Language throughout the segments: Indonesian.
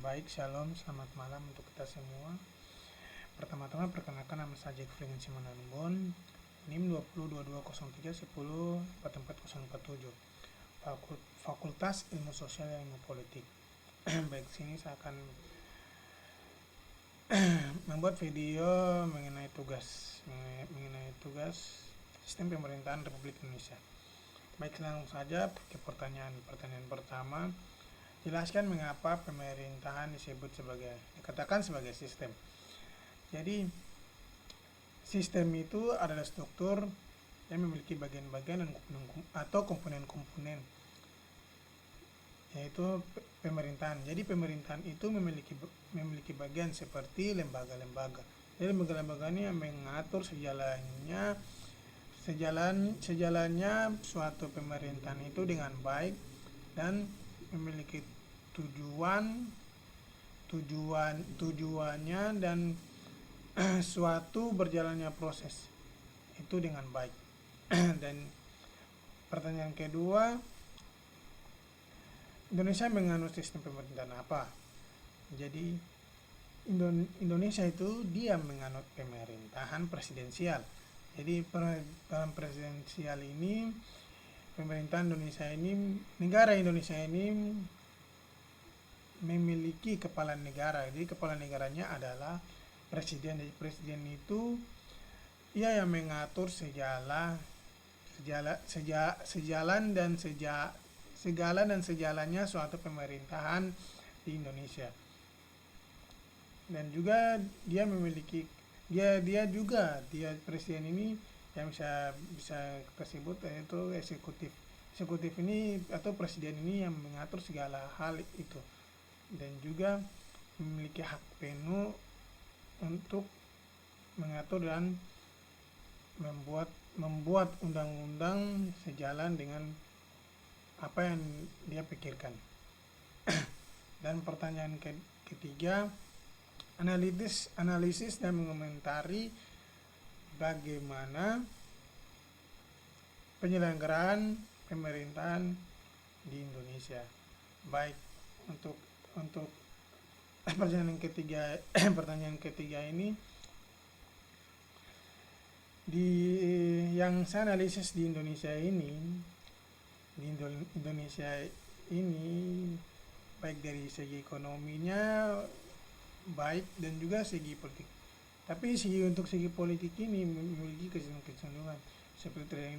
Baik, shalom, selamat malam untuk kita semua. Pertama-tama perkenalkan, nama saya Jack Fringen Simanambon, NIM 20220130444047, Fakultas Ilmu Sosial dan Ilmu Politik. Baik, sini saya akan membuat video mengenai tugas sistem pemerintahan Republik Indonesia. Baik, langsung saja ke pertanyaan pertama. Jelaskan mengapa pemerintahan dikatakan sebagai sistem. Jadi, sistem itu adalah struktur yang memiliki bagian-bagian atau komponen-komponen, yaitu pemerintahan. Jadi pemerintahan itu memiliki bagian seperti lembaga-lembaga. Jadi lembaga-lembaga ini yang mengatur sejalannya suatu pemerintahan itu dengan baik dan memiliki tujuannya dan suatu berjalannya proses itu dengan baik. Dan pertanyaan kedua, Indonesia menganut sistem pemerintahan apa? Jadi Indonesia itu dia menganut pemerintahan presidensial. Jadi dalam presidensial ini negara Indonesia ini memiliki kepala negara. Jadi kepala negaranya adalah presiden. Jadi presiden itu ia yang mengatur segala dan sejalannya suatu pemerintahan di Indonesia. Dan juga dia presiden ini yang bisa kita sebut yaitu eksekutif. Eksekutif ini atau presiden ini yang mengatur segala hal itu, dan juga memiliki hak penuh untuk mengatur dan membuat undang-undang sejalan dengan apa yang dia pikirkan. Dan pertanyaan ketiga, analisis dan mengomentari bagaimana penyelenggaraan pemerintahan di Indonesia. Baik, untuk pertanyaan ketiga ini, yang saya analisis di Indonesia ini baik dari segi ekonominya baik dan juga segi politik. Tapi untuk segi politik ini memiliki kecenderungan seperti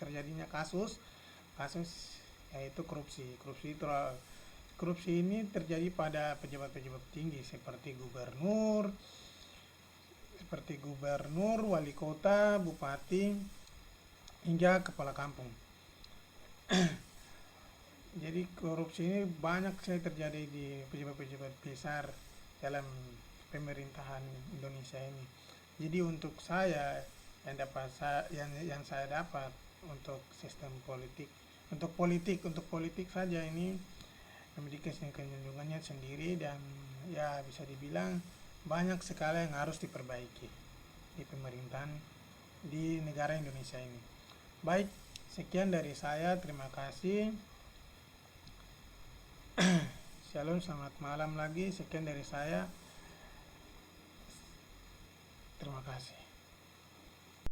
terjadinya kasus yaitu korupsi. Korupsi ini terjadi pada pejabat-pejabat tinggi seperti gubernur, wali kota, bupati, hingga kepala kampung. Jadi korupsi ini banyak sekali terjadi di pejabat-pejabat besar dalam pemerintahan Indonesia ini. Jadi untuk saya yang saya dapat untuk sistem politik, untuk politik saja ini memiliki kecenderungannya sendiri, dan ya bisa dibilang banyak sekali yang harus diperbaiki di pemerintahan di negara Indonesia ini. Baik, sekian dari saya, terima kasih. Shalom, selamat malam lagi. Sekian dari saya. Terima kasih.